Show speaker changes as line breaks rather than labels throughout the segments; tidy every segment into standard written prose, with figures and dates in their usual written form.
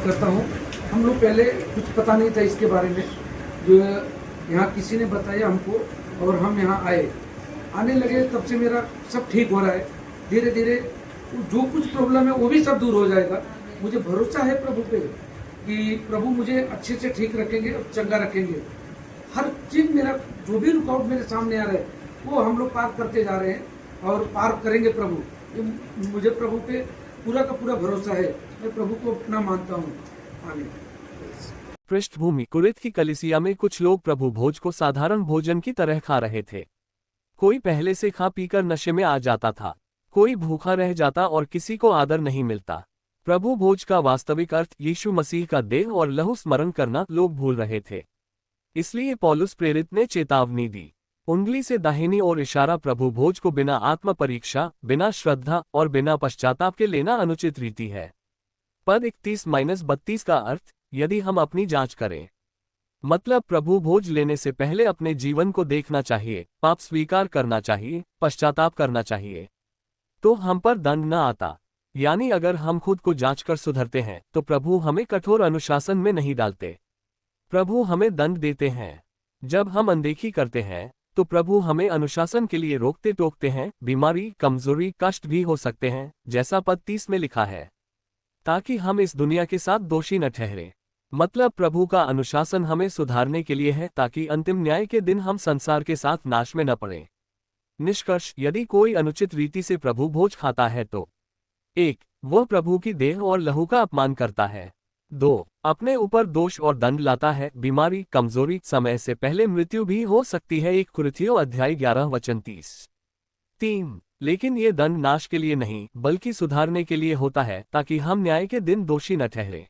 करता हूँ। हम लोग पहले कुछ पता नहीं था इसके बारे में, जो यहाँ किसी ने बताया हमको और हम यहाँ आने लगे, तब से मेरा सब ठीक हो रहा है। धीरे धीरे जो कुछ प्रॉब्लम है वो भी सब दूर हो जाएगा। मुझे भरोसा है प्रभु पे कि प्रभु मुझे अच्छे से ठीक रखेंगे और चंगा रखेंगे। हर चीज मेरा जो भी रुकावट मेरे सामने आ रहा है वो हम लोग पार करते जा रहे हैं और पार करेंगे प्रभु। ये मुझे प्रभु पे पूरा का पूरा भरोसा है। मैं प्रभु को अपना मानता हूँ। आमीन।
पृष्ठभूमि: कुरिन्थ की कलीसिया में कुछ लोग प्रभु भोज को साधारण भोजन की तरह खा रहे थे। कोई पहले से खा पीकर नशे में आ जाता था, कोई भूखा रह जाता और किसी को आदर नहीं मिलता। प्रभु भोज का वास्तविक अर्थ यीशु मसीह का देह और लहू स्मरण करना लोग भूल रहे थे। इसलिए पौलुस प्रेरित ने चेतावनी दी। उंगली से दाहिनी ओर इशारा प्रभु भोज को बिना आत्म परीक्षा, बिना श्रद्धा और बिना पश्चाताप के लेना अनुचित रीति है। पद 31-32 का अर्थ: यदि हम अपनी जांच करें, मतलब प्रभु भोज लेने से पहले अपने जीवन को देखना चाहिए, पाप स्वीकार करना चाहिए, पश्चाताप करना चाहिए, तो हम पर दंड न आता। यानी अगर हम खुद को जांच कर सुधरते हैं तो प्रभु हमें कठोर अनुशासन में नहीं डालते, प्रभु हमें दंड देते हैं। जब हम अनदेखी करते हैं तो प्रभु हमें अनुशासन के लिए रोकते टोकते हैं। बीमारी, कमजोरी, कष्ट भी हो सकते हैं, जैसा पद 30 में लिखा है, ताकि हम इस दुनिया के साथ दोषी न ठहरे। मतलब प्रभु का अनुशासन हमें सुधारने के लिए है, ताकि अंतिम न्याय के दिन हम संसार के साथ नाश में न पड़े। निष्कर्ष: यदि कोई अनुचित रीति से प्रभु भोज खाता है तो 1. वह प्रभु की देह और लहू का अपमान करता है। 2. अपने ऊपर दोष और दंड लाता है। बीमारी, कमजोरी, समय से पहले मृत्यु भी हो सकती है। 1 कुरिन्थियों अध्याय 11 वचन 30। 3. लेकिन ये दंड नाश के लिए नहीं बल्कि सुधारने के लिए होता है, ताकि हम न्याय के दिन दोषी न ठहरे।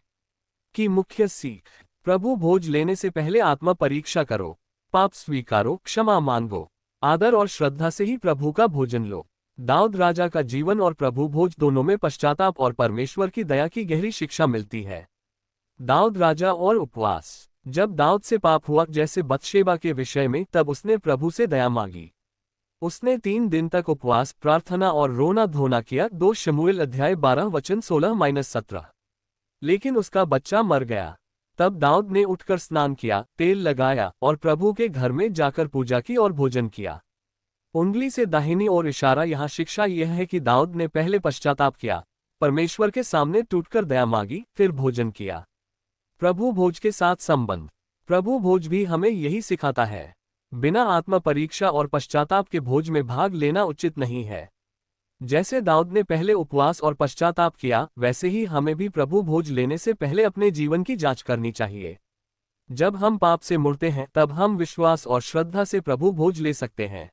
की मुख्य सीख: प्रभु भोज लेने से पहले आत्मा परीक्षा करो, पाप स्वीकारो, क्षमा मांगो, आदर और श्रद्धा से ही प्रभु का भोजन लो। दाऊद राजा का जीवन और प्रभु भोज दोनों में पश्चाताप और परमेश्वर की दया की गहरी शिक्षा मिलती है। दाऊद राजा और उपवास: जब दाऊद से पाप हुआ जैसे बत्शेबा के विषय में, तब उसने प्रभु से दया मांगी। उसने 3 दिन तक उपवास, प्रार्थना और रोना धोना किया। 2 शमूएल अध्याय 12 वचन 16-17। लेकिन उसका बच्चा मर गया। तब दाऊद ने उठकर स्नान किया, तेल लगाया और प्रभु के घर में जाकर पूजा की और भोजन किया। उंगली से दाहिनी ओर इशारा: यहाँ शिक्षा यह है कि दाऊद ने पहले पश्चाताप किया, परमेश्वर के सामने टूटकर दया मांगी, फिर भोजन किया। प्रभु भोज के साथ संबंध: प्रभु भोज भी हमें यही सिखाता है। बिना आत्म परीक्षा और पश्चाताप के भोज में भाग लेना उचित नहीं है। जैसे दाऊद ने पहले उपवास और पश्चाताप किया, वैसे ही हमें भी प्रभु भोज लेने से पहले अपने जीवन की जांच करनी चाहिए। जब हम पाप से मुड़ते हैं तब हम विश्वास और श्रद्धा से प्रभु भोज ले सकते हैं।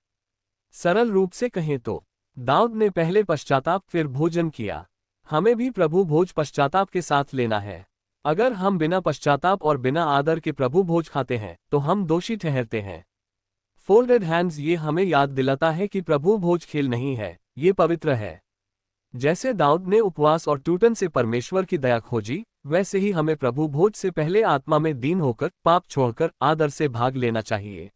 सरल रूप से कहें तो दाऊद ने पहले पश्चाताप फिर भोजन किया। हमें भी प्रभु भोज पश्चाताप के साथ लेना है। अगर हम बिना पश्चाताप और बिना आदर के प्रभु भोज खाते हैं तो हम दोषी ठहरते हैं। फोल्डेड हैंड्स: ये हमें याद दिलाता है कि प्रभु भोज खेल नहीं है, ये पवित्र है। जैसे दाऊद ने उपवास और टूटन से परमेश्वर की दया खोजी, वैसे ही हमें प्रभु भोज से पहले आत्मा में दीन होकर, पाप छोड़कर, आदर से भाग लेना चाहिए।